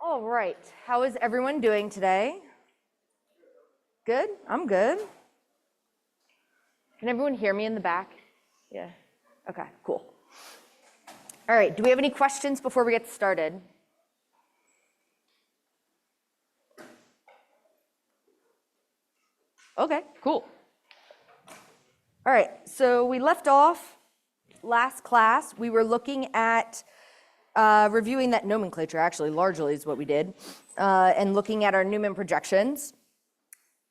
All right, how is everyone doing today? Good? I'm good. Can everyone hear me in the back? Yeah, okay, cool. All right, do we have any questions before we get started? Okay, cool. All right, so we left off last class. We were looking at reviewing that nomenclature, actually, largely is what we did, and looking at our Newman projections.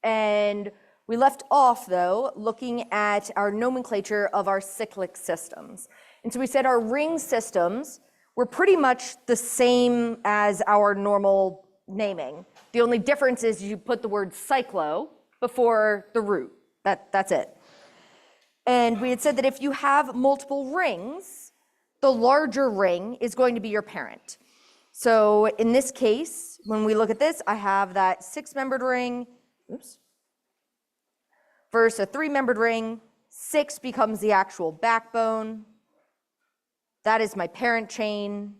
And we left off, though, looking at our nomenclature of our cyclic systems. And so we said our ring systems were pretty much the same as our normal naming. The only difference is you put the word cyclo before the root. That's it. And we had said that if you have multiple rings, the larger ring is going to be your parent. So in this case, when we look at this, I have that 6-membered ring, versus a 3-membered ring. 6 becomes the actual backbone. That is my parent chain.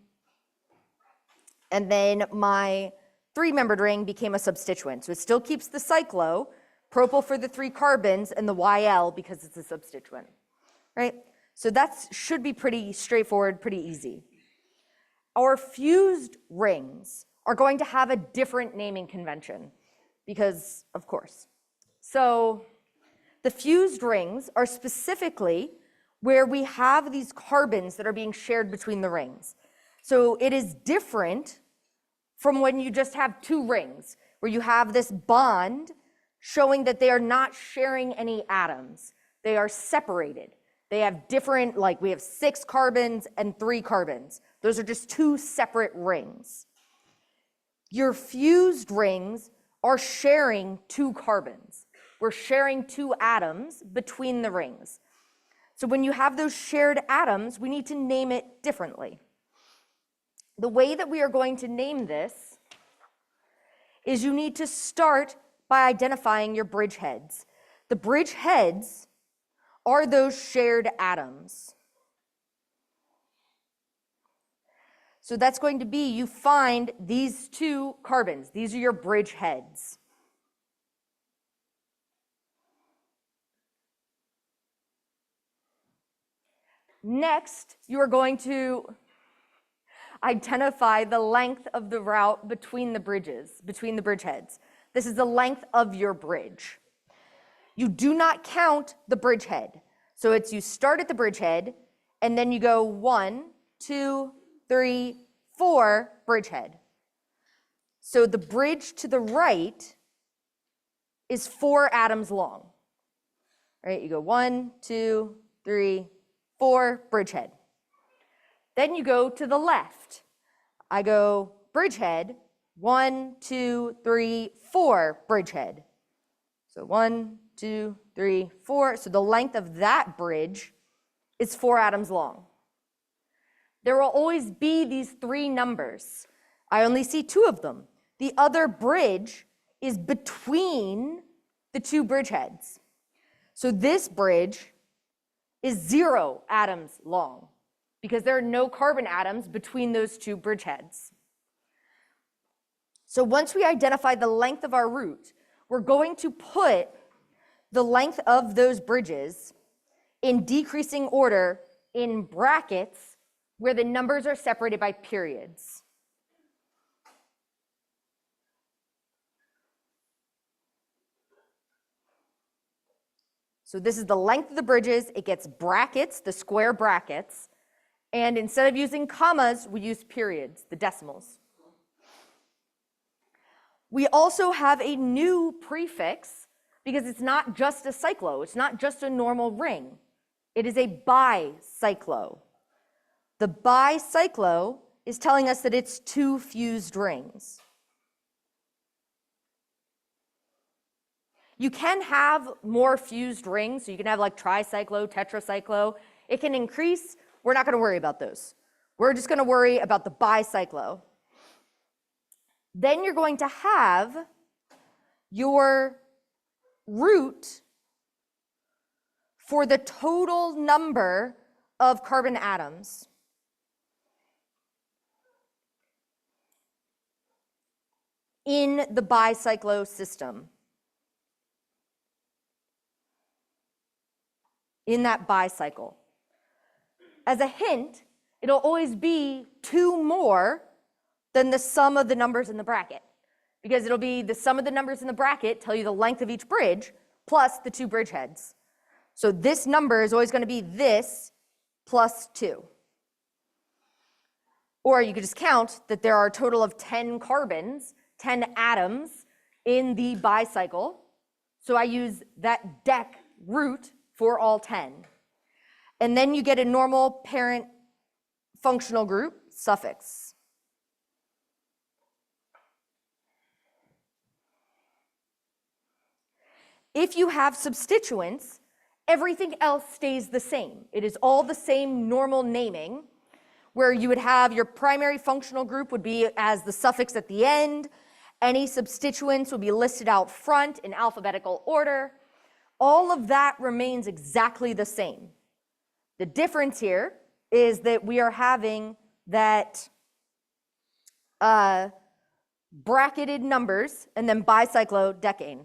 And then my 3-membered ring became a substituent. So it still keeps the cyclo, propyl for the 3 carbons, and the YL because it's a substituent, right? So that should be pretty straightforward, pretty easy. Our fused rings are going to have a different naming convention because, of course. So the fused rings are specifically where we have these carbons that are being shared between the rings. So it is different from when you just have 2 rings, where you have this bond showing that they are not sharing any atoms. They are separated. They have different, like we have 6 carbons and 3 carbons. Those are just 2 separate rings. Your fused rings are sharing 2 carbons. We're sharing 2 atoms between the rings. So when you have those shared atoms, we need to name it differently. The way that we are going to name this is you need to start by identifying your bridgeheads. The bridgeheads are those shared atoms. So that's going to be, you find these 2 carbons. These are your bridgeheads. Next, you are going to identify the length of the route between the bridges, between the bridgeheads. This is the length of your bridge. You do not count the bridgehead. So it's you start at the bridgehead, and then you go 1, 2, 3, 4 bridgehead. So the bridge to the right is 4 atoms long. Right? You go 1, 2, 3, 4 bridgehead. Then you go to the left. I go bridgehead, 1, 2, 3, 4 bridgehead. So 1, 2, 3, 4. So the length of that bridge is 4 atoms long. There will always be these 3 numbers. I only see 2 of them. The other bridge is between the 2 bridgeheads. So this bridge is 0 atoms long because there are no carbon atoms between those 2 bridgeheads. So once we identify the length of our route, we're going to put the length of those bridges in decreasing order in brackets where the numbers are separated by periods. So this is the length of the bridges. It gets brackets, the square brackets. And instead of using commas, we use periods, the decimals. We also have a new prefix because it's not just a cyclo. It's not just a normal ring. It is a bicyclo. The bicyclo is telling us that it's 2 fused rings. You can have more fused rings, so you can have like tricyclo, tetracyclo. It can increase. We're not going to worry about those. We're just going to worry about the bicyclo. Then you're going to have your root for the total number of carbon atoms. in the bicyclo system. In that bicycle. As a hint, it'll always be 2 more than the sum of the numbers in the bracket, because it'll be the sum of the numbers in the bracket tell you the length of each bridge plus the 2 bridge heads. So this number is always going to be this plus 2. Or you could just count that there are a total of 10 carbons, 10 atoms in the bicycle. So I use that dec root for all 10. And then you get a normal parent functional group suffix. If you have substituents, everything else stays the same. It is all the same normal naming, where you would have your primary functional group would be as the suffix at the end. Any substituents would be listed out front in alphabetical order. All of that remains exactly the same. The difference here is that we are having that bracketed numbers and then bicyclodecane.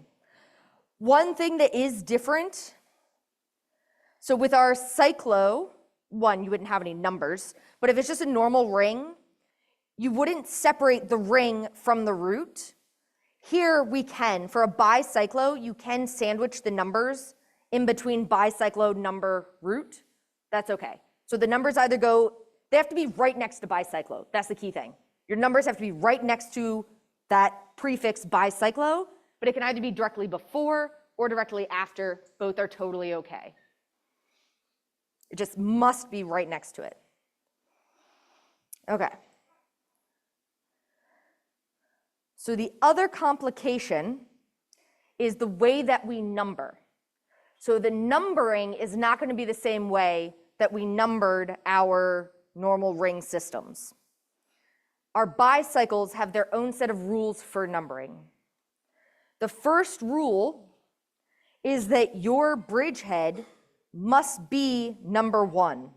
One thing that is different, so with our cyclo, one, you wouldn't have any numbers, but if it's just a normal ring, you wouldn't separate the ring from the root. Here we can. For a bicyclo, you can sandwich the numbers in between bicyclo number root. That's okay. So the numbers either go, they have to be right next to bicyclo. That's the key thing. Your numbers have to be right next to that prefix bicyclo, but it can either be directly before or directly after. Both are totally okay. It just must be right next to it. Okay. So the other complication is the way that we number. So the numbering is not going to be the same way that we numbered our normal ring systems. Our bicycles have their own set of rules for numbering. The first rule is that your bridgehead must be number 1.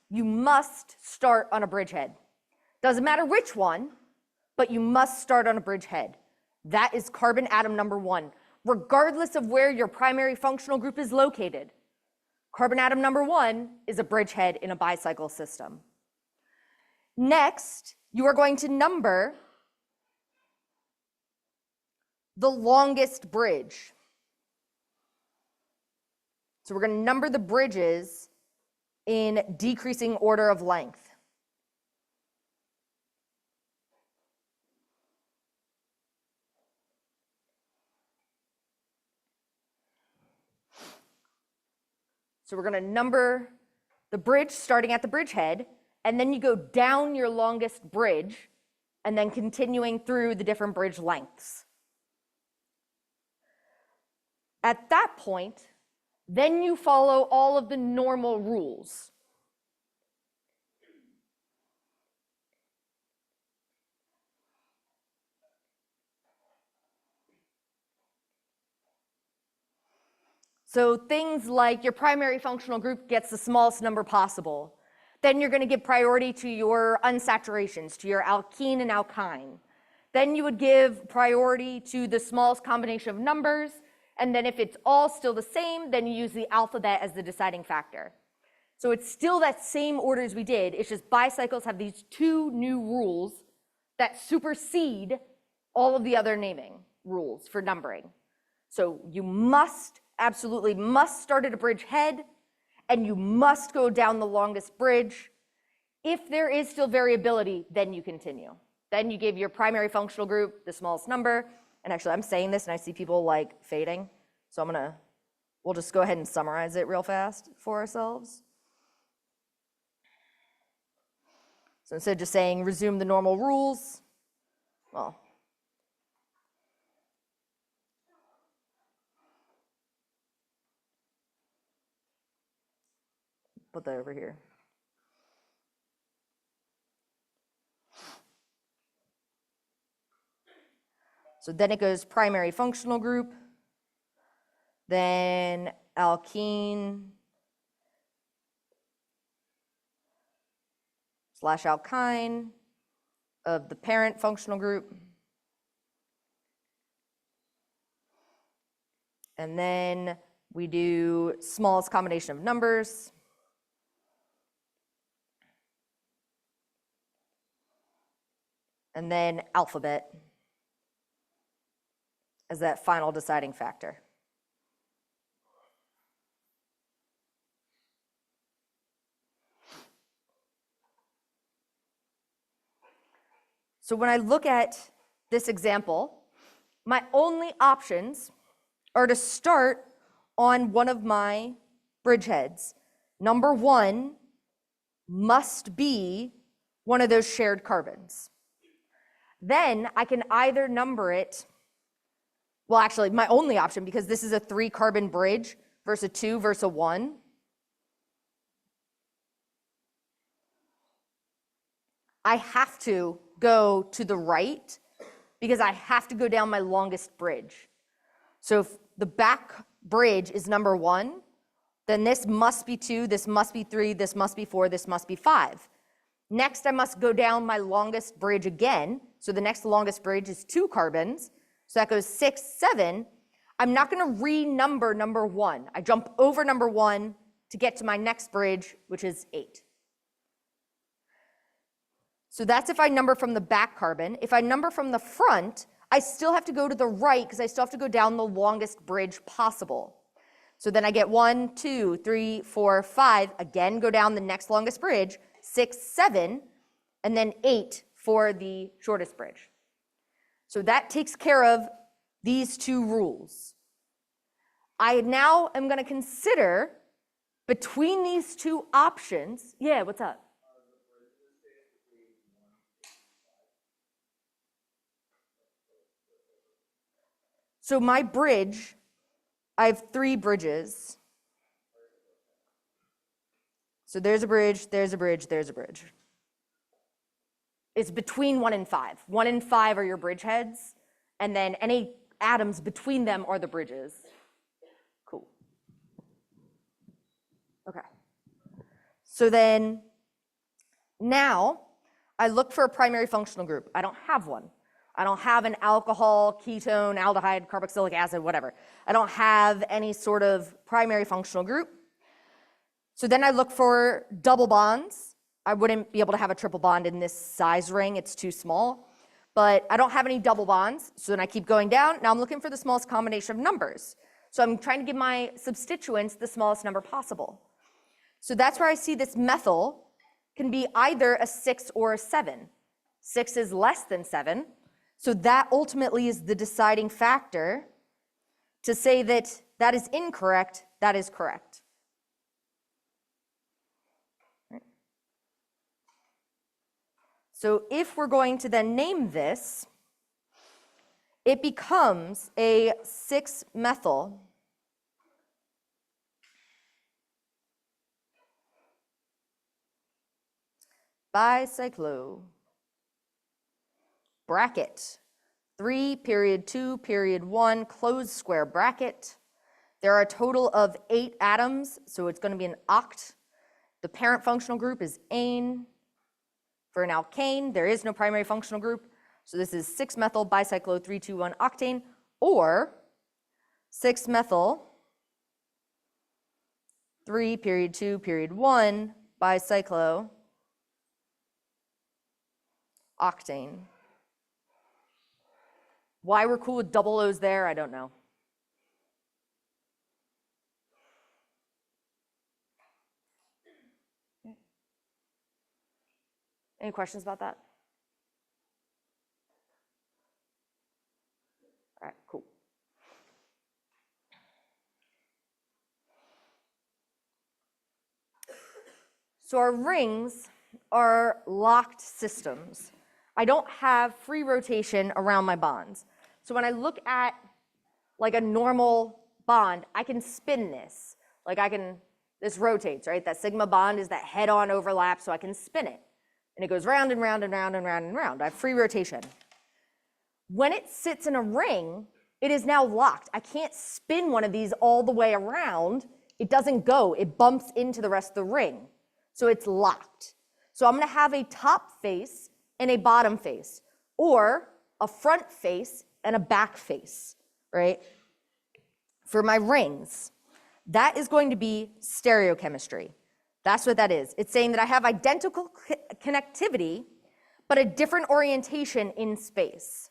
You must start on a bridgehead. Doesn't matter which one, but you must start on a bridgehead. That is carbon atom number 1, regardless of where your primary functional group is located. Carbon atom number 1 is a bridgehead in a bicycle system. Next, you are going to number the longest bridge. So we're going to number the bridges in decreasing order of length. So we're going to number the bridge starting at the bridgehead, and then you go down your longest bridge, and then continuing through the different bridge lengths. At that point, then you follow all of the normal rules. So things like your primary functional group gets the smallest number possible. Then you're going to give priority to your unsaturations, to your alkene and alkyne. Then you would give priority to the smallest combination of numbers. And then if it's all still the same, then you use the alphabet as the deciding factor. So it's still that same order as we did. It's just bicycles have these 2 new rules that supersede all of the other naming rules for numbering. So you must, absolutely must start at a bridge head, and you must go down the longest bridge. If there is still variability, then you continue. Then you give your primary functional group the smallest number. And actually, I'm saying this and I see people like fading. So we'll just go ahead and summarize it real fast for ourselves. So instead of just saying resume the normal rules, well, put that over here. So then it goes primary functional group, then alkene, slash alkyne of the parent functional group. And then we do smallest combination of numbers. And then alphabet as that final deciding factor. So when I look at this example, my only options are to start on one of my bridgeheads. Number one must be one of those shared carbons. Then I can either number it, well, actually, my only option, because this is a 3-carbon bridge versus a 2 versus a 1. I have to go to the right because I have to go down my longest bridge. So if the back bridge is number 1, then this must be 2, this must be 3, this must be 4, this must be 5. Next, I must go down my longest bridge again. So the next longest bridge is 2 carbons. So that goes 6, 7. I'm not going to renumber number 1. I jump over number 1 to get to my next bridge, which is 8. So that's if I number from the back carbon. If I number from the front, I still have to go to the right because I still have to go down the longest bridge possible. So then I get 1, 2, 3, 4, 5. Again, go down the next longest bridge, 6, 7, and then 8 for the shortest bridge. So that takes care of these 2 rules. I now am going to consider between these 2 options. Yeah, what's up? So my bridge, I have 3 bridges. So there's a bridge, there's a bridge, there's a bridge. It's between 1 and 5. 1 and 5 are your bridgeheads, and then any atoms between them are the bridges. Cool. Okay. So then now I look for a primary functional group. I don't have one. I don't have an alcohol, ketone, aldehyde, carboxylic acid, whatever. I don't have any sort of primary functional group. So then I look for double bonds. I wouldn't be able to have a triple bond in this size ring. It's too small. But I don't have any double bonds. So then I keep going down. Now I'm looking for the smallest combination of numbers. So I'm trying to give my substituents the smallest number possible. So that's where I see this methyl can be either a 6 or a 7. 6 is less than 7. So that ultimately is the deciding factor to say that that is incorrect, that is correct. Right. So if we're going to then name this, it becomes a 6-methyl bicyclo bracket 3 period 2 period 1 closed square bracket. There are a total of 8 atoms, so it's going to be an oct. The parent functional group is ane. For an alkane, there is no primary functional group, so this is 6-methyl bicyclo 3,2,1 octane, or 6-methyl 3 period 2 period 1 bicyclo octane. Why we're cool with double O's there, I don't know. Any questions about that? All right, cool. So our rings are locked systems. I don't have free rotation around my bonds. So when I look at like a normal bond, I can spin this. Like this rotates, right? That sigma bond is that head-on overlap, so I can spin it. And it goes round and round and round and round and round. I have free rotation. When it sits in a ring, it is now locked. I can't spin one of these all the way around. It doesn't go. It bumps into the rest of the ring. So it's locked. So I'm going to have a top face and a bottom face, or a front face and a back face, right? For my rings, that is going to be stereochemistry. That's what that is. It's saying that I have identical connectivity, but a different orientation in space.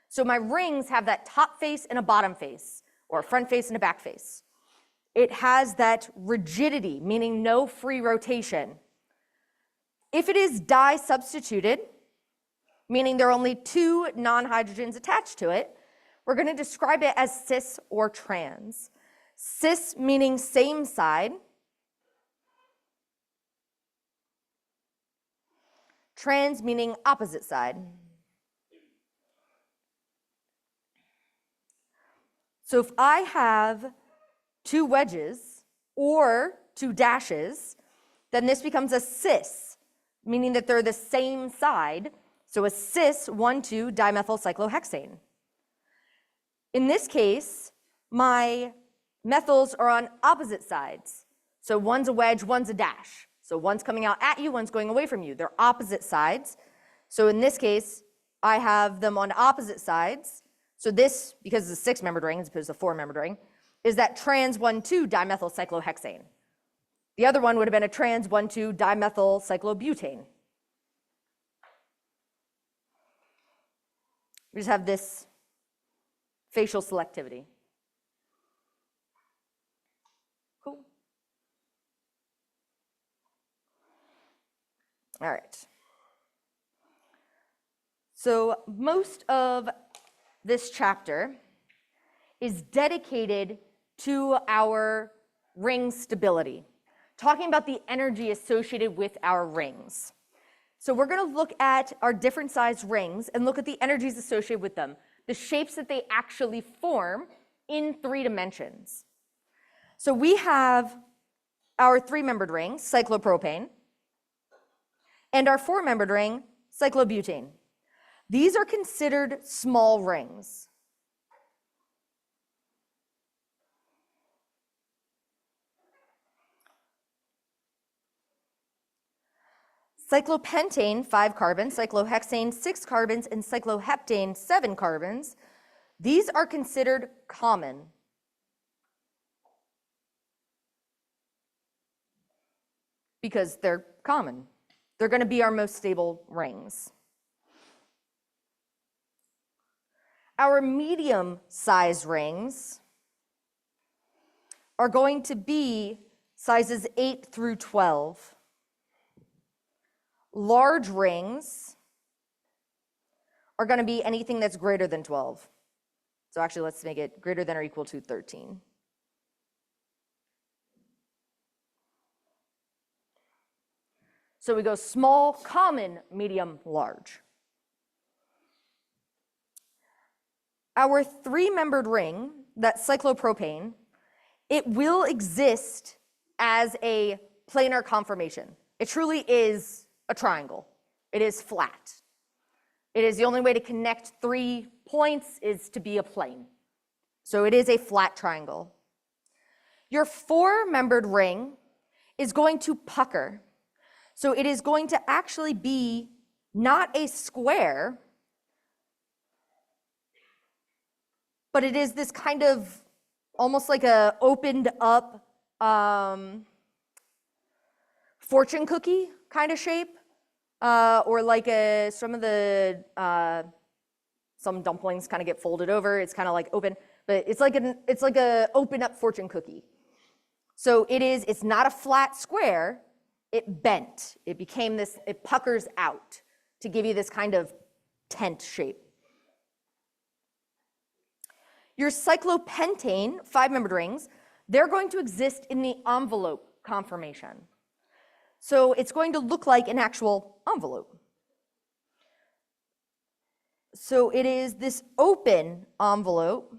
So my rings have that top face and a bottom face, or a front face and a back face. It has that rigidity, meaning no free rotation. If it is di-substituted, meaning there are only two non-hydrogens attached to it, we're going to describe it as cis or trans. Cis meaning same side. Trans meaning opposite side. So if I have two wedges or two dashes, then this becomes a cis, meaning that they're the same side. So a cis 1,2 dimethyl cyclohexane. In this case, my methyls are on opposite sides. So one's a wedge, one's a dash. So one's coming out at you, one's going away from you. They're opposite sides. So in this case, I have them on opposite sides. So this, because it's a 6-membered ring as opposed to a 4-membered ring, is that trans 1,2 dimethyl cyclohexane. The other one would have been a trans 1,2 dimethyl cyclobutane. We just have this facial selectivity. Cool. All right. So most of this chapter is dedicated to our ring stability, talking about the energy associated with our rings. So we're going to look at our different sized rings and look at the energies associated with them, the shapes that they actually form in 3 dimensions. So we have our 3-membered ring, cyclopropane, and our 4-membered ring, cyclobutane. These are considered small rings. Cyclopentane, 5 carbons, cyclohexane, 6 carbons, and cycloheptane, 7 carbons. These are considered common. Because they're common. They're going to be our most stable rings. Our medium-sized rings are going to be sizes 8 through 12. Large rings are going to be anything that's greater than 12. So actually, let's make it greater than or equal to 13. So we go small, common, medium, large. Our 3-membered ring, that cyclopropane, it will exist as a planar conformation. It truly is a triangle. It is flat. It is the only way to connect 3 points is to be a plane. So it is a flat triangle. Your 4-membered ring is going to pucker. So it is going to actually be not a square, but it is this kind of almost like a opened up fortune cookie kind of shape, or like some dumplings kind of get folded over. It's kind of like open, but it's like a open up fortune cookie. So it's not a flat square. It bent. It became this. It puckers out to give you this kind of tent shape. Your cyclopentane 5-membered rings, they're going to exist in the envelope conformation. So it's going to look like an actual envelope. So it is this open envelope.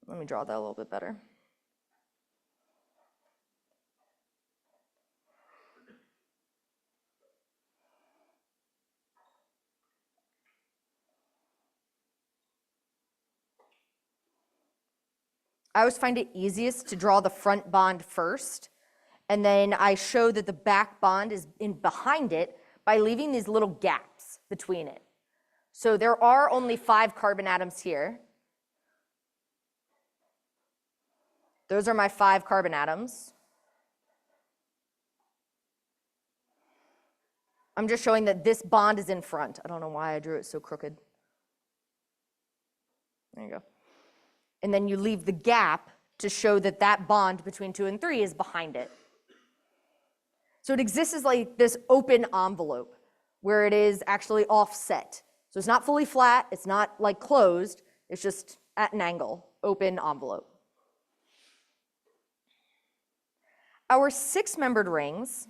Let me draw that a little bit better. I always find it easiest to draw the front bond first, And then I show that the back bond is in behind it by leaving these little gaps between it. So there are only 5 carbon atoms here. Those are my 5 carbon atoms. I'm just showing that this bond is in front. I don't know why I drew it so crooked. There you go. And then you leave the gap to show that that bond between 2 and 3 is behind it. So it exists as like this open envelope where it is actually offset. So it's not fully flat, it's not like closed, it's just at an angle, open envelope. Our 6-membered rings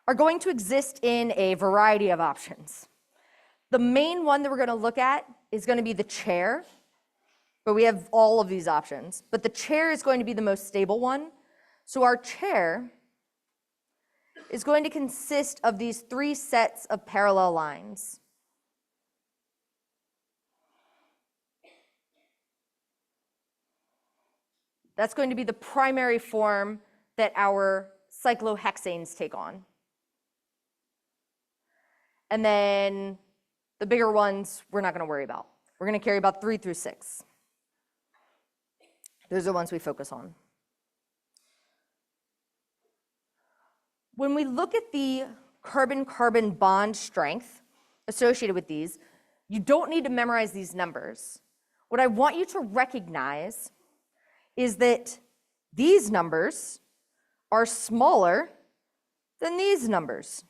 are going to exist in a variety of options. The main one that we're going to look at is going to be the chair, but we have all of these options. But the chair is going to be the most stable one. So our chair is going to consist of these 3 sets of parallel lines. That's going to be the primary form that our cyclohexanes take on. And then the bigger ones, we're not going to worry about. We're going to carry about 3 through 6. Those are the ones we focus on. When we look at the carbon-carbon bond strength associated with these, you don't need to memorize these numbers. What I want you to recognize is that these numbers are smaller than these numbers.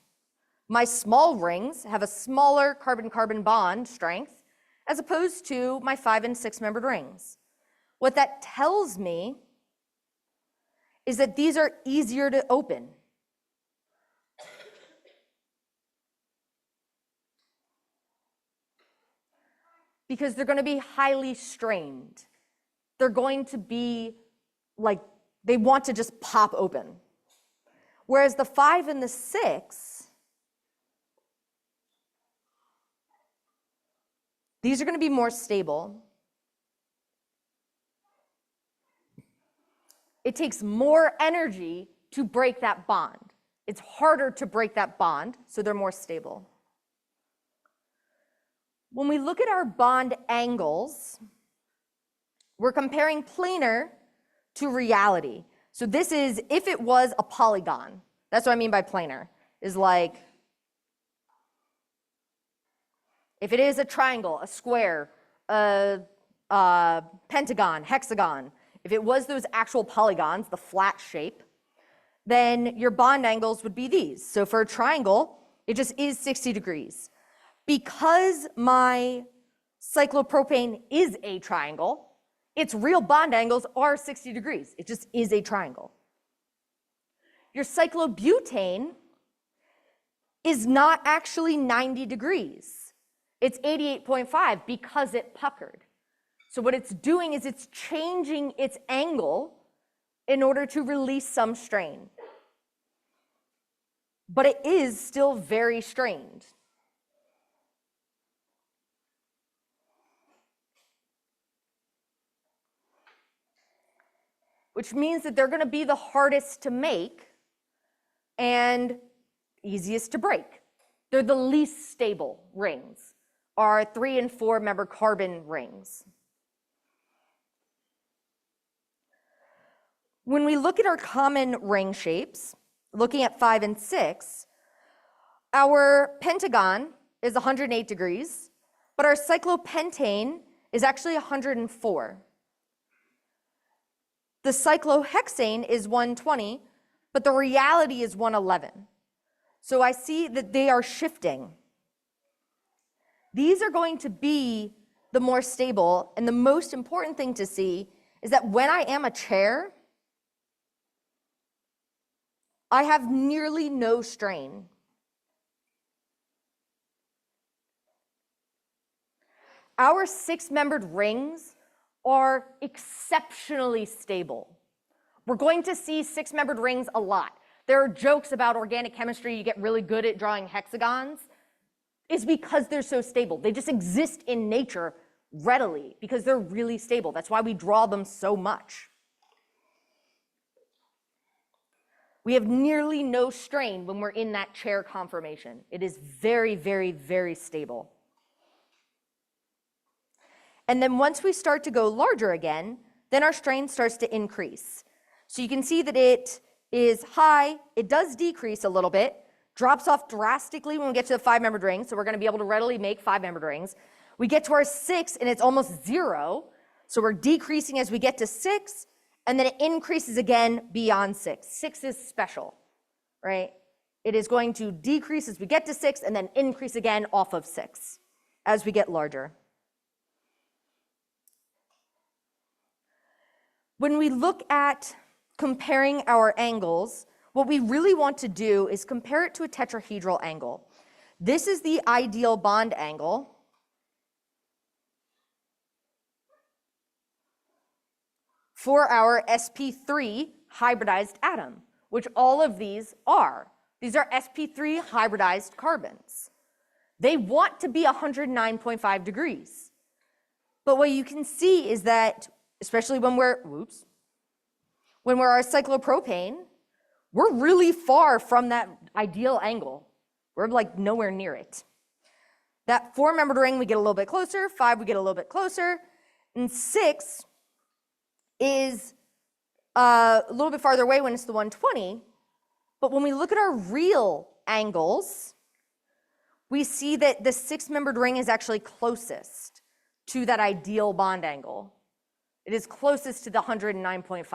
My small rings have a smaller carbon-carbon bond strength as opposed to my 5- and 6-membered rings. What that tells me is that these are easier to open. Because they're going to be highly strained. They're going to be like, they want to just pop open. Whereas the 5 and the 6, these are going to be more stable. It takes more energy to break that bond. It's harder to break that bond, so they're more stable. When we look at our bond angles, we're comparing planar to reality. So this is if it was a polygon. That's what I mean by planar, is like if it is a triangle, a square, a pentagon, hexagon, if it was those actual polygons, the flat shape, then your bond angles would be these. So for a triangle, it just is 60 degrees. Because my cyclopropane is a triangle, its real bond angles are 60 degrees. It just is a triangle. Your cyclobutane is not actually 90 degrees. It's 88.5 because it puckered. So what it's doing is it's changing its angle in order to release some strain. But it is still very strained. Which means that they're going to be the hardest to make and easiest to break. They're the least stable rings, are 3- and 4-member carbon rings. When we look at our common ring shapes, looking at 5 and 6, our pentagon is 108 degrees, but our cyclopentane is actually 104. The cyclohexane is 120, but the reality is 111. So I see that they are shifting. These are going to be the more stable, and the most important thing to see is that when I am a chair, I have nearly no strain. Our 6-membered rings are exceptionally stable. We're going to see 6-membered rings a lot. There are jokes about organic chemistry, you get really good at drawing hexagons. It's because they're so stable. They just exist in nature readily because they're really stable. That's why we draw them so much. We have nearly no strain when we're in that chair conformation. It is very, very, very stable. And then once we start to go larger again, then our strain starts to increase. So you can see that it is high, it does decrease a little bit, drops off drastically when we get to the 5-membered ring, so we're going to be able to readily make 5-membered rings. We get to our 6 and it's almost 0, so we're decreasing as we get to 6, and then it increases again beyond 6. 6 is special, right? It is going to decrease as we get to 6 and then increase again off of 6 as we get larger. When we look at comparing our angles, what we really want to do is compare it to a tetrahedral angle. This is the ideal bond angle. For our sp3 hybridized atom, which all of these are. These are sp3 hybridized carbons. They want to be 109.5 degrees. But what you can see is that, especially when we're our cyclopropane, we're really far from that ideal angle. We're like nowhere near it. That 4-membered ring, we get a little bit closer, 5, we get a little bit closer, and 6 is a little bit farther away when it's the 120, but when we look at our real angles, we see that the 6-membered ring is actually closest to that ideal bond angle. It is closest to the 109.5,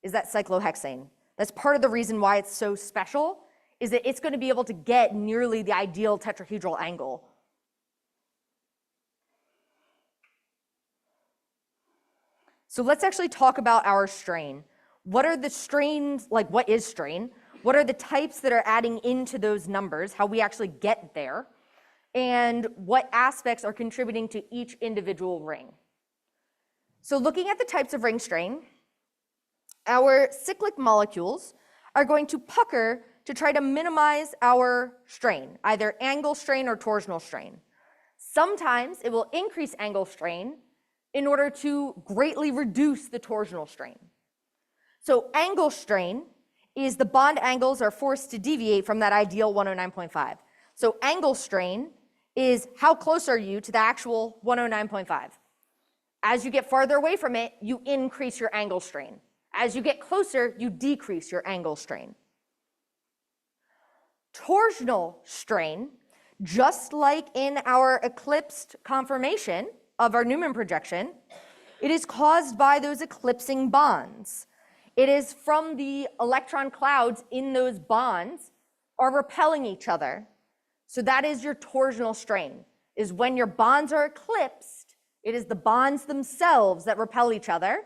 is that cyclohexane. That's part of the reason why it's so special, is that it's going to be able to get nearly the ideal tetrahedral angle. So let's actually talk about our strain. What are the strains, like what is strain? What are the types that are adding into those numbers, how we actually get there, and what aspects are contributing to each individual ring? So looking at the types of ring strain, our cyclic molecules are going to pucker to try to minimize our strain, either angle strain or torsional strain. Sometimes it will increase angle strain in order to greatly reduce the torsional strain. So angle strain is the bond angles are forced to deviate from that ideal 109.5. So angle strain is how close are you to the actual 109.5. As you get farther away from it, you increase your angle strain. As you get closer, you decrease your angle strain. Torsional strain, just like in our eclipsed conformation of our Newman projection, it is caused by those eclipsing bonds. It is from the electron clouds in those bonds are repelling each other. So that is your torsional strain, is when your bonds are eclipsed, it is the bonds themselves that repel each other,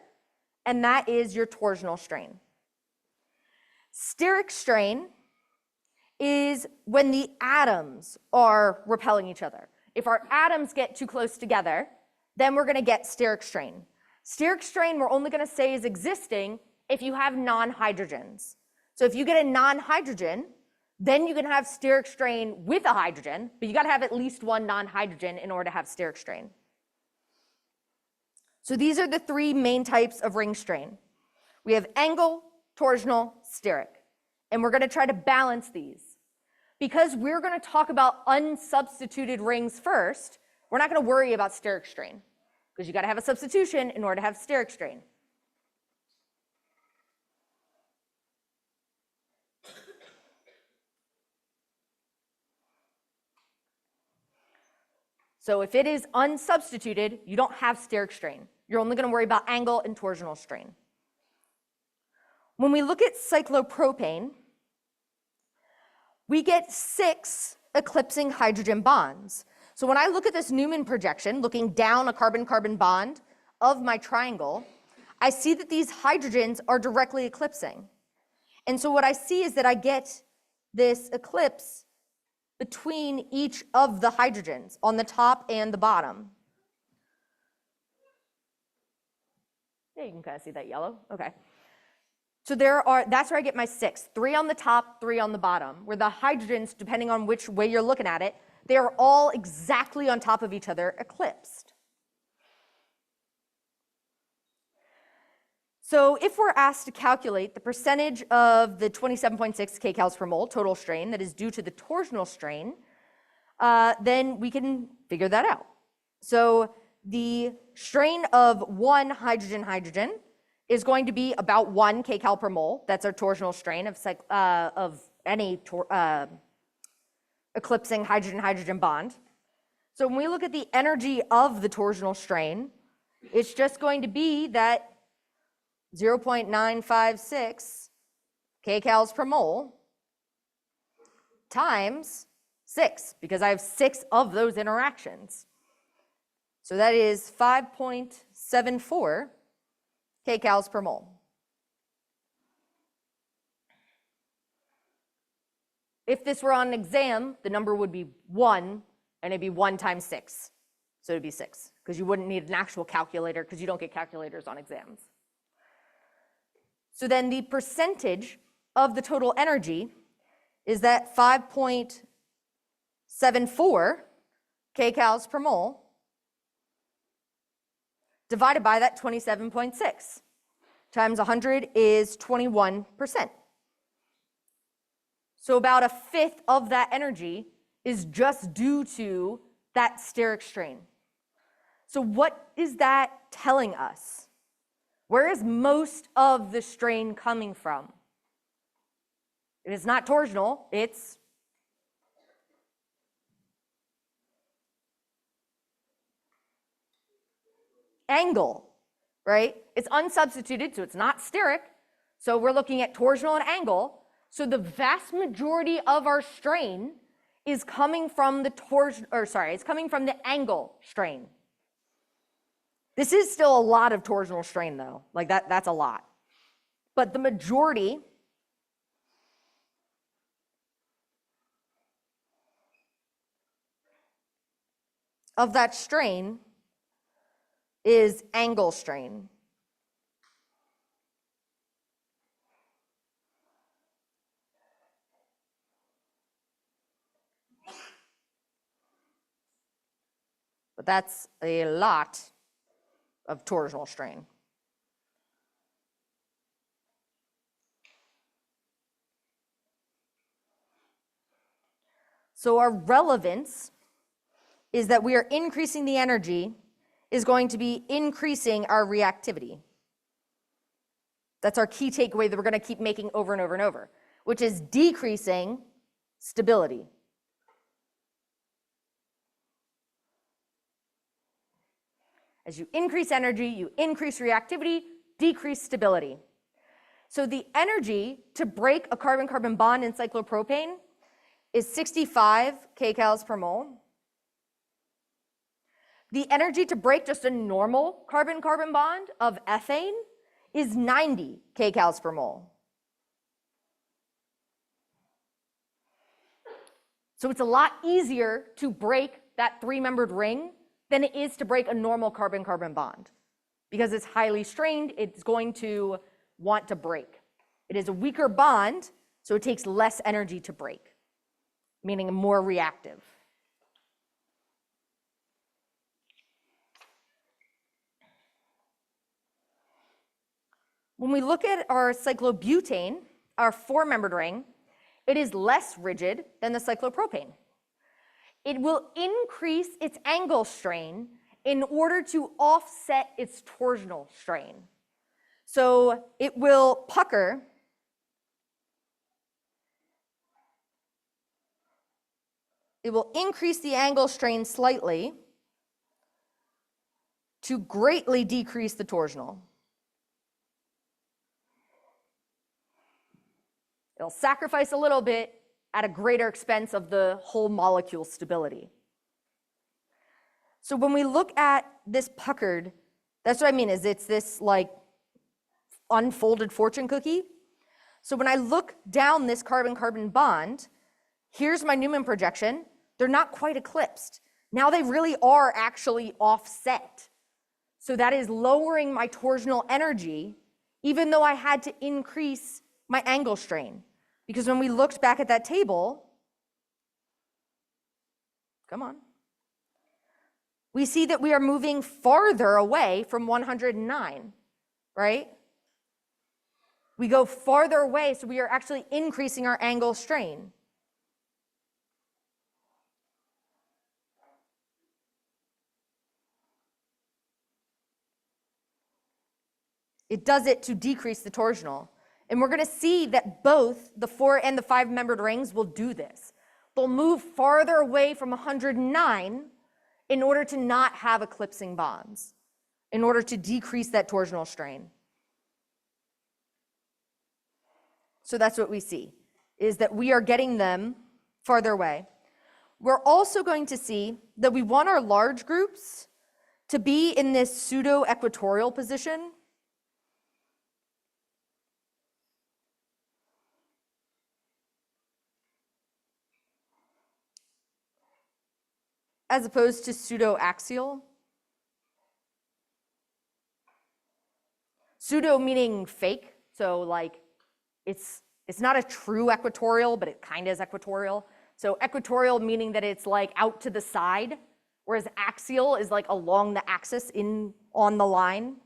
and that is your torsional strain. Steric strain is when the atoms are repelling each other. If our atoms get too close together, then we're going to get steric strain. Steric strain we're only going to say is existing if you have non-hydrogens. So if you get a non-hydrogen, then you can have steric strain with a hydrogen, but you got to have at least one non-hydrogen in order to have steric strain. So these are the 3 main types of ring strain. We have angle, torsional, steric, and we're going to try to balance these. Because we're going to talk about unsubstituted rings first, we're not going to worry about steric strain, because you got to have a substitution in order to have steric strain. So if it is unsubstituted, you don't have steric strain. You're only going to worry about angle and torsional strain. When we look at cyclopropane, we get 6 eclipsing hydrogen bonds. So when I look at this Newman projection, looking down a carbon-carbon bond of my triangle, I see that these hydrogens are directly eclipsing. And so what I see is that I get this eclipse between each of the hydrogens on the top and the bottom. Yeah, you can kind of see that yellow. Okay. So that's where I get my 6, 3 on the top, 3 on the bottom, where the hydrogens, depending on which way you're looking at it, they are all exactly on top of each other, eclipsed. So if we're asked to calculate the percentage of the 27.6 kcals per mole total strain that is due to the torsional strain, then we can figure that out. So the strain of one hydrogen-hydrogen is going to be about 1 kcal per mole. That's our torsional strain of any eclipsing hydrogen-hydrogen bond. So when we look at the energy of the torsional strain, it's just going to be that 0.956 kcals per mole times 6, because I have 6 of those interactions. So that is 5.74 kcals per mole. If this were on an exam, the number would be 1, and it'd be 1 times 6. So it'd be 6, because you wouldn't need an actual calculator, because you don't get calculators on exams. So then the percentage of the total energy is that 5.74 kcals per mole divided by that 27.6 times 100 is 21%. So about 1/5 of that energy is just due to that steric strain. So what is that telling us? Where is most of the strain coming from? It is not torsional, it's angle, right? It's unsubstituted, so it's not steric. So we're looking at torsional and angle. So the vast majority of our strain is coming from the it's coming from the angle strain. This is still a lot of torsional strain though, like that's a lot. But the majority of that strain is angle strain. But that's a lot of torsional strain. So our relevance is that we are increasing the energy is going to be increasing our reactivity. That's our key takeaway that we're going to keep making over and over and over, which is decreasing stability. As you increase energy, you increase reactivity, decrease stability. So the energy to break a carbon-carbon bond in cyclopropane is 65 kcals per mole. The energy to break just a normal carbon-carbon bond of ethane is 90 kcals per mole. So it's a lot easier to break that 3-membered ring than it is to break a normal carbon-carbon bond. Because it's highly strained, it's going to want to break. It is a weaker bond, so it takes less energy to break, meaning more reactive. When we look at our cyclobutane, our 4-membered ring, it is less rigid than the cyclopropane. It will increase its angle strain in order to offset its torsional strain. So it will pucker it will increase the angle strain slightly to greatly decrease the torsional. It'll sacrifice a little bit at a greater expense of the whole molecule stability. So when we look at this puckered, that's what I mean, is it's this like unfolded fortune cookie. So when I look down this carbon-carbon bond, here's my Newman projection. They're not quite eclipsed. Now they really are actually offset. So that is lowering my torsional energy, even though I had to increase my angle strain. Because when we looked back at that table, come on, we see that we are moving farther away from 109, right? We go farther away, so we are actually increasing our angle strain. It does it to decrease the torsional. And we're going to see that both the 4 and the 5-membered rings will do this. They'll move farther away from 109 in order to not have eclipsing bonds, in order to decrease that torsional strain. So that's what we see, is that we are getting them farther away. We're also going to see that we want our large groups to be in this pseudo-equatorial position. As opposed to pseudo-axial. Pseudo meaning fake, so like it's not a true equatorial, but it kind of is equatorial. So equatorial meaning that it's like out to the side, whereas axial is like along the axis on the line.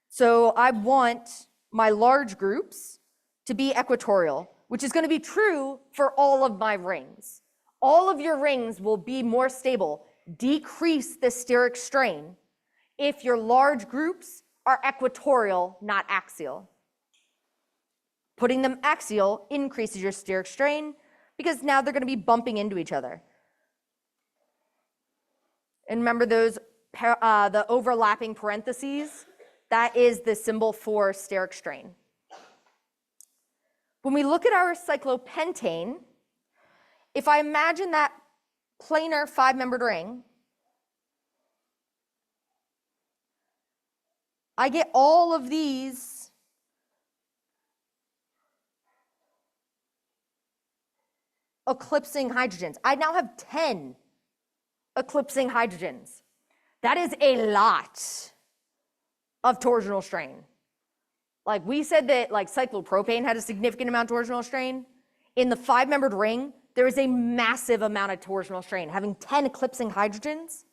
So I want my large groups to be equatorial, which is going to be true for all of my rings. All of your rings will be more stable, decrease the steric strain if your large groups are equatorial, not axial. Putting them axial increases your steric strain because now they're going to be bumping into each other. And remember those the overlapping parentheses? That is the symbol for steric strain. When we look at our cyclopentane, if I imagine that planar 5-membered ring, I get all of these eclipsing hydrogens. I now have 10 eclipsing hydrogens. That is a lot of torsional strain. Like we said that like cyclopropane had a significant amount of torsional strain. In the 5-membered ring, there is a massive amount of torsional strain, having 10 eclipsing hydrogens.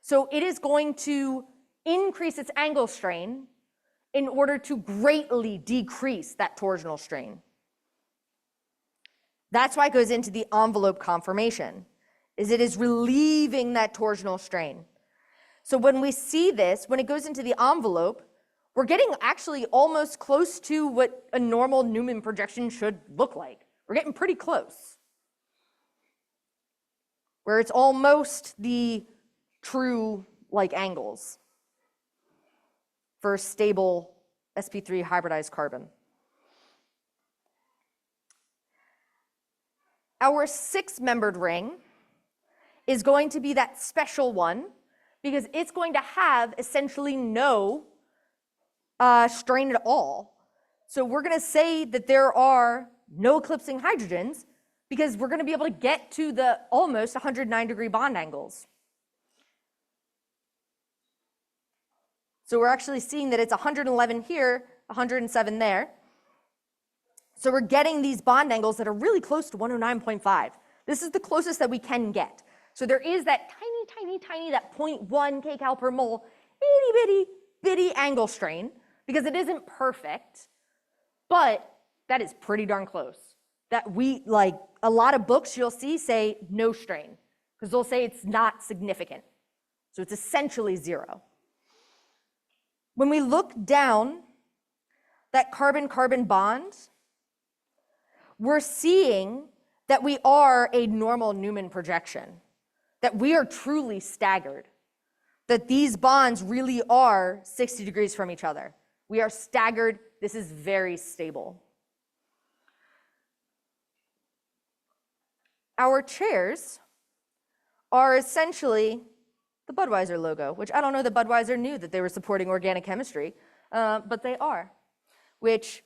So it is going to increase its angle strain in order to greatly decrease that torsional strain. That's why it goes into the envelope conformation, is it is relieving that torsional strain. So when we see this, when it goes into the envelope, we're getting actually almost close to what a normal Newman projection should look like. We're getting pretty close, where it's almost the true like angles for stable sp3 hybridized carbon. Our 6-membered ring is going to be that special one because it's going to have essentially no strain at all. So we're going to say that there are no eclipsing hydrogens because we're going to be able to get to the almost 109-degree bond angles. So we're actually seeing that it's 111 here, 107 there. So we're getting these bond angles that are really close to 109.5. This is the closest that we can get. So there is that tiny, that 0.1 kcal per mole, itty bitty angle strain, because it isn't perfect, but that is pretty darn close. That we, like a lot of books you'll see say no strain, because they'll say it's not significant. So it's essentially zero. When we look down that carbon-carbon bond, we're seeing that we are a normal Newman projection, that we are truly staggered, that these bonds really are 60 degrees from each other. We are staggered. This is very stable. Our chairs are essentially the Budweiser logo, which I don't know that Budweiser knew that they were supporting organic chemistry, but they are, which,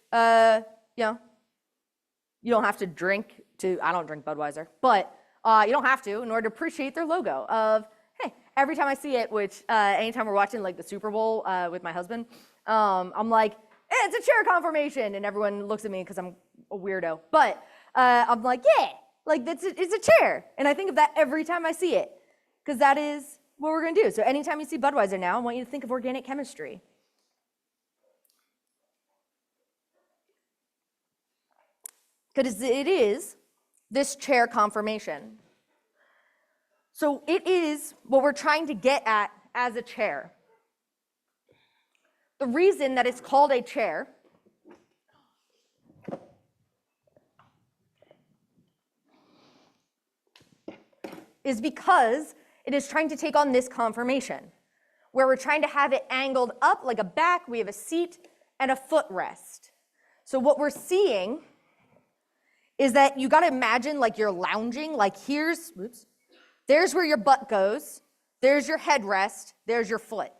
you don't have to drink to, I don't drink Budweiser, but you don't have to in order to appreciate their logo of, hey, every time I see it, which anytime we're watching like the Super Bowl with my husband, I'm like, hey, it's a chair conformation, and everyone looks at me because I'm a weirdo, but I'm like, yeah, like it's a chair, and I think of that every time I see it, because that is what we're gonna do. So anytime you see Budweiser now, I want you to think of organic chemistry. because it is this chair conformation. So it is what we're trying to get at as a chair. The reason that it's called a chair is because it is trying to take on this conformation, where we're trying to have it angled up like a back. We have a seat and a footrest. So what we're seeing is that you got to imagine like you're lounging, like there's where your butt goes, there's your headrest, there's your foot.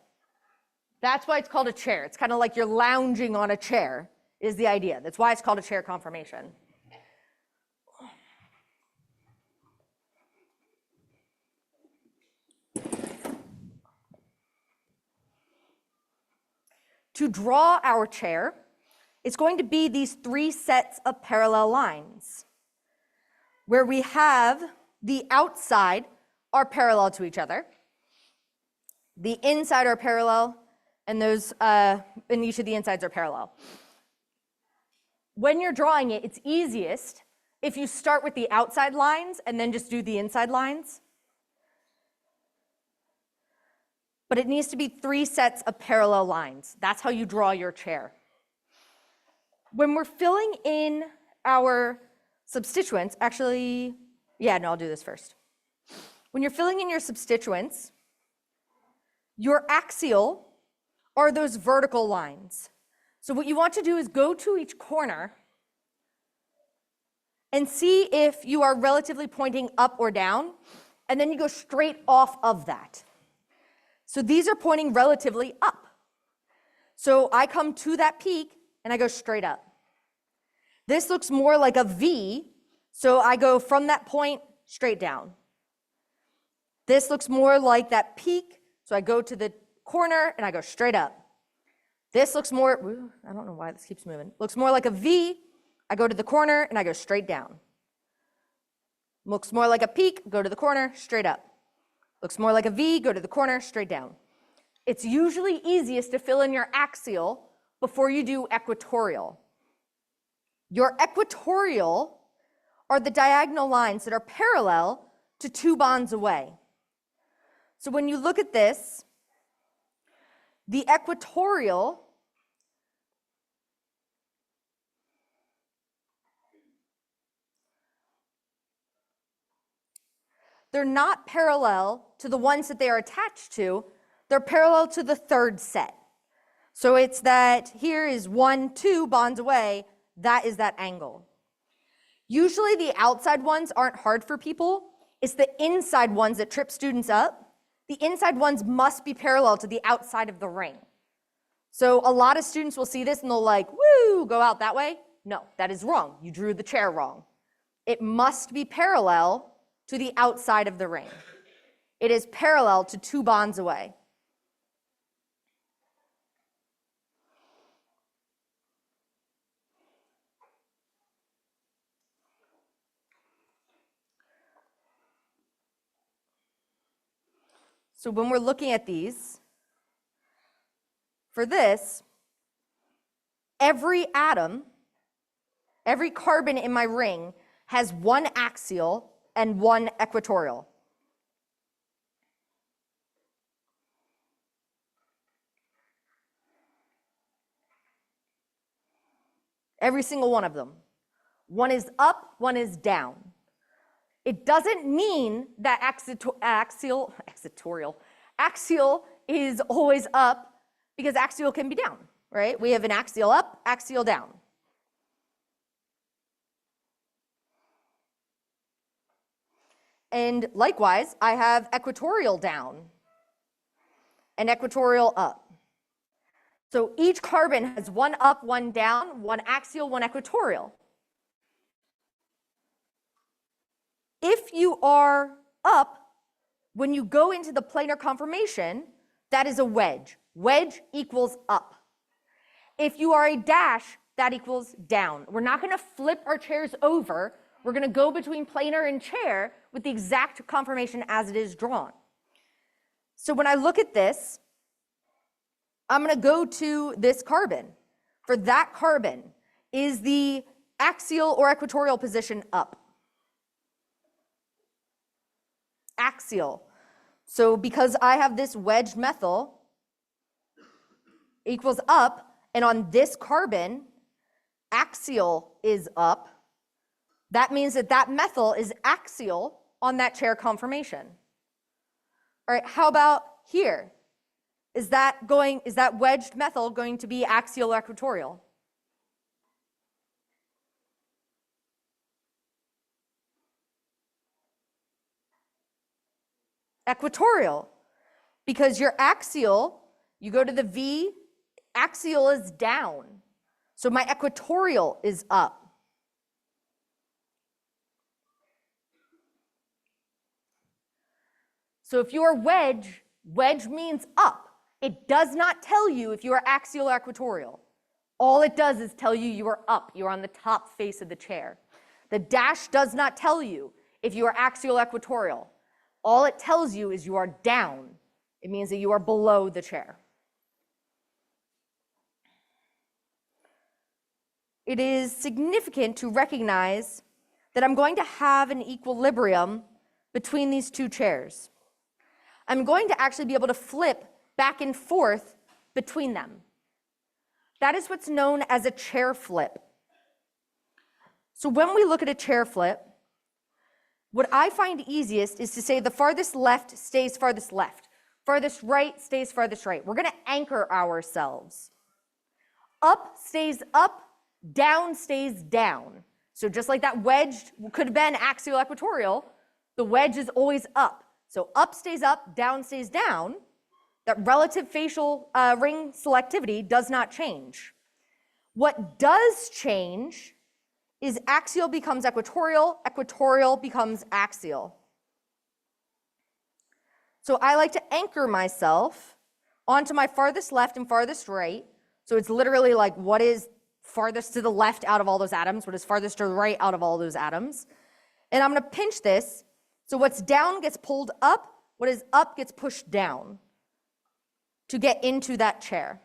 That's why it's called a chair. It's kind of like you're lounging on a chair is the idea. That's why it's called a chair conformation. To draw our chair, it's going to be these 3 sets of parallel lines, where we have the outside are parallel to each other, the inside are parallel, and those and each of the insides are parallel. When you're drawing it, it's easiest if you start with the outside lines and then just do the inside lines. But it needs to be 3 sets of parallel lines. That's how you draw your chair. When we're filling in our substituents, I'll do this first. When you're filling in your substituents, your axial are those vertical lines. So what you want to do is go to each corner and see if you are relatively pointing up or down, and then you go straight off of that. So these are pointing relatively up. So I come to that peak and I go straight up. This looks more like a V, so I go from that point straight down. This looks more like that peak, so I go to the corner and I go straight up. This looks more, I don't know why this keeps moving, looks more like a V, I go to the corner and I go straight down. Looks more like a peak, go to the corner, straight up. Looks more like a V, go to the corner, straight down. It's usually easiest to fill in your axial before you do equatorial. Your equatorial are the diagonal lines that are parallel to 2 bonds away. So when you look at this, the equatorial they're not parallel to the ones that they are attached to, they're parallel to the 3rd set. So it's that here is 1, 2 bonds away, that is that angle. Usually the outside ones aren't hard for people, it's the inside ones that trip students up. The inside ones must be parallel to the outside of the ring. So a lot of students will see this and they'll like, woo, go out that way. No, that is wrong. You drew the chair wrong. It must be parallel to the outside of the ring. It is parallel to 2 bonds away. So when we're looking at these, for this, every atom, every carbon in my ring has 1 axial and 1 equatorial. Every single one of them. One is up, one is down. It doesn't mean that axial is always up, because axial can be down, right? We have an axial up, axial down. And likewise, I have equatorial down and equatorial up. So each carbon has 1 up, 1 down, 1 axial, 1 equatorial. If you are up, when you go into the planar conformation, that is a wedge. Wedge equals up. If you are a dash, that equals down. We're not going to flip our chairs over. We're going to go between planar and chair with the exact conformation as it is drawn. So when I look at this, I'm going to go to this carbon. For that carbon is the Axial or equatorial position up. Axial. So because I have this wedged methyl equals up, and on this carbon, axial is up, that means that that methyl is axial on that chair conformation. All right, how about here? Is that wedged methyl going to be axial or equatorial? Equatorial, because your axial, you go to the V, axial is down. So my equatorial is up. So if you're wedge, wedge means up. It does not tell you if you are axial or equatorial. All it does is tell you you are up. You're on the top face of the chair. The dash does not tell you if you are axial or equatorial. All it tells you is you are down. It means that you are below the chair. It is significant to recognize that I'm going to have an equilibrium between these two chairs. I'm going to actually be able to flip back and forth between them. That is what's known as a chair flip. So when we look at a chair flip, what I find easiest is to say the farthest left stays farthest left. Farthest right stays farthest right. We're going to anchor ourselves. Up stays up, down stays down. So just like that wedge could have been axial equatorial, the wedge is always up. So up stays up, down stays down. That relative facial ring selectivity does not change. What does change is axial becomes equatorial, equatorial becomes axial. So I like to anchor myself onto my farthest left and farthest right. So it's literally like what is farthest to the left out of all those atoms, what is farthest to the right out of all those atoms. And I'm going to pinch this. So what's down gets pulled up, what is up gets pushed down to get into that chair.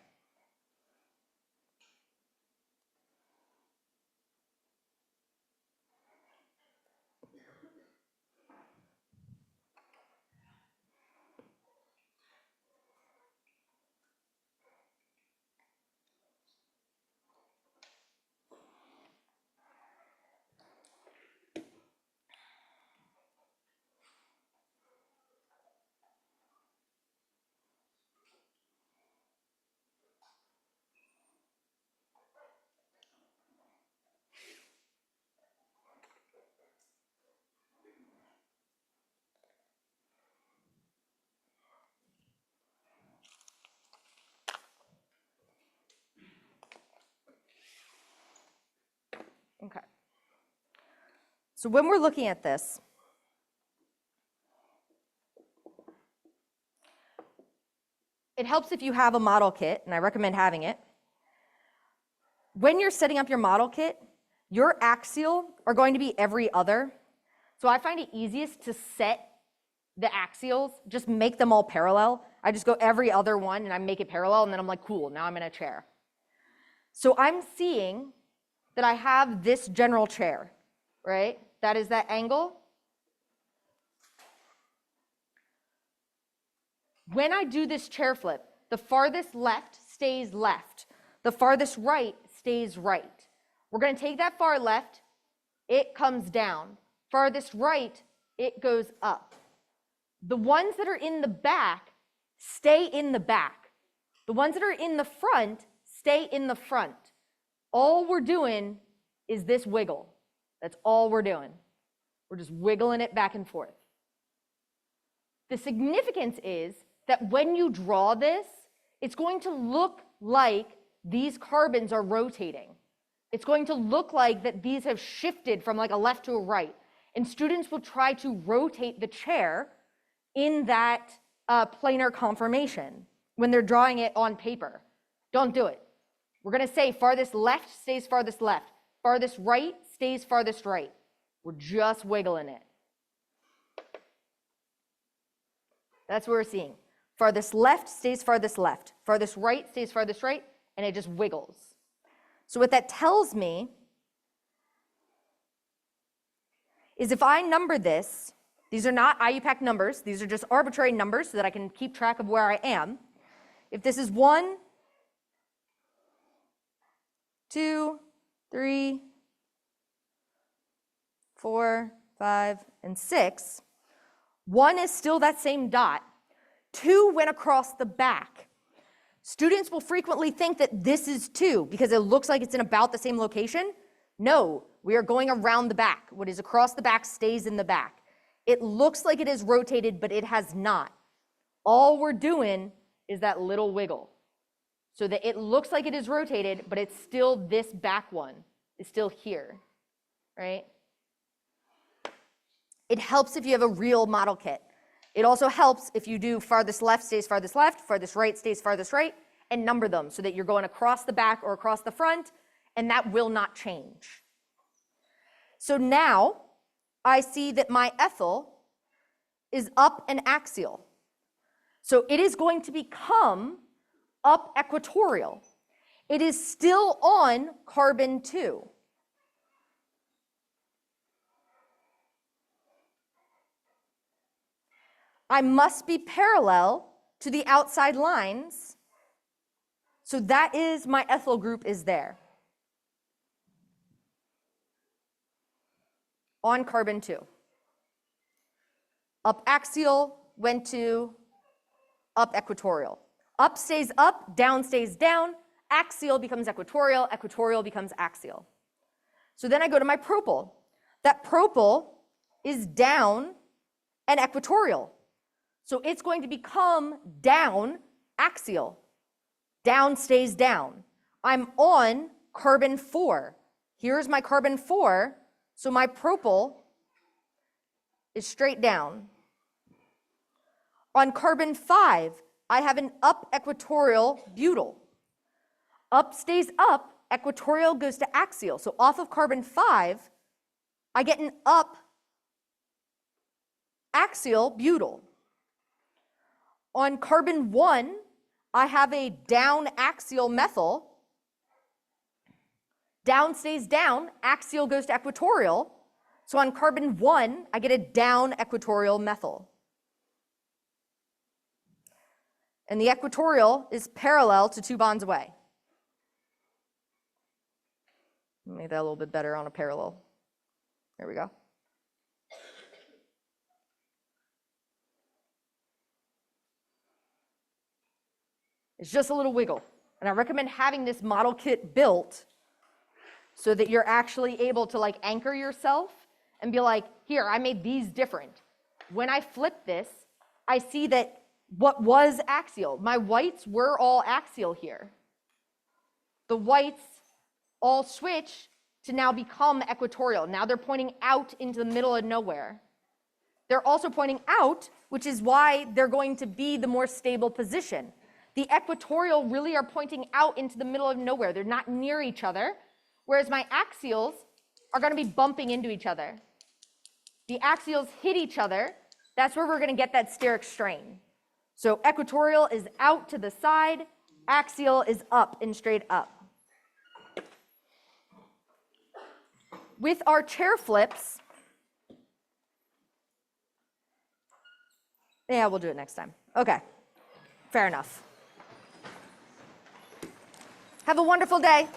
Okay. So when we're looking at this, it helps if you have a model kit, and I recommend having it. When you're setting up your model kit, your axial are going to be every other. So I find it easiest to set the axials, just make them all parallel. I just go every other one and I make it parallel, and then I'm like, cool, now I'm in a chair. So I'm seeing that I have this general chair, right? That is that angle. When I do this chair flip, the farthest left stays left. The farthest right stays right. We're going to take that far left, it comes down. Farthest right, it goes up. The ones that are in the back stay in the back. The ones that are in the front stay in the front. All we're doing is this wiggle. That's all we're doing. We're just wiggling it back and forth. The significance is that when you draw this, it's going to look like these carbons are rotating. It's going to look like that these have shifted from like a left to a right. And students will try to rotate the chair in that planar conformation when they're drawing it on paper. Don't do it. We're going to say farthest left stays farthest left. Farthest right stays farthest right. We're just wiggling it. That's what we're seeing. Farthest left stays farthest left. Farthest right stays farthest right, and it just wiggles. So what that tells me is if I number this, these are not IUPAC numbers, these are just arbitrary numbers so that I can keep track of where I am. If this is 1, 2, 3, 4, 5, and 6, 1 is still that same dot. 2 went across the back. Students will frequently think that this is 2 because it looks like it's in about the same location. No, we are going around the back. What is across the back stays in the back. It looks like it is rotated, but it has not. All we're doing is that little wiggle. So that it looks like it is rotated, but it's still this back one. It's still here, right? It helps if you have a real model kit. It also helps if you do farthest left stays farthest left, farthest right stays farthest right, and number them so that you're going across the back or across the front, and that will not change. So now I see that my ethyl is up and axial. So it is going to become up equatorial. It is still on carbon 2. I must be parallel to the outside lines. So that is my ethyl group is there. On carbon 2. Up axial went to up equatorial. Up stays up, down stays down, axial becomes equatorial, equatorial becomes axial. So then I go to my propyl. That propyl is down and equatorial. So it's going to become down axial. Down stays down. I'm on carbon 4. Here's my carbon 4, so my propyl is straight down. On carbon 5, I have an up equatorial butyl. Up stays up, equatorial goes to axial. So off of carbon 5, I get an up axial butyl. On carbon 1, I have a down axial methyl. Down stays down, axial goes to equatorial. So on carbon 1, I get a down equatorial methyl. And the equatorial is parallel to 2 bonds away. Make that a little bit better on a parallel. There we go. It's just a little wiggle. And I recommend having this model kit built so that you're actually able to like anchor yourself and be like, here, I made these different. When I flip this, I see that what was axial, my whites were all axial here. The whites all switch to now become equatorial. Now they're pointing out into the middle of nowhere. They're also pointing out, which is why they're going to be the more stable position. The equatorial really are pointing out into the middle of nowhere. They're not near each other, whereas my axials are going to be bumping into each other. The axials hit each other. That's where we're going to get that steric strain. So equatorial is out to the side, axial is up and straight up. With our chair flips, yeah, we'll do it next time. Okay, fair enough. Have a wonderful day.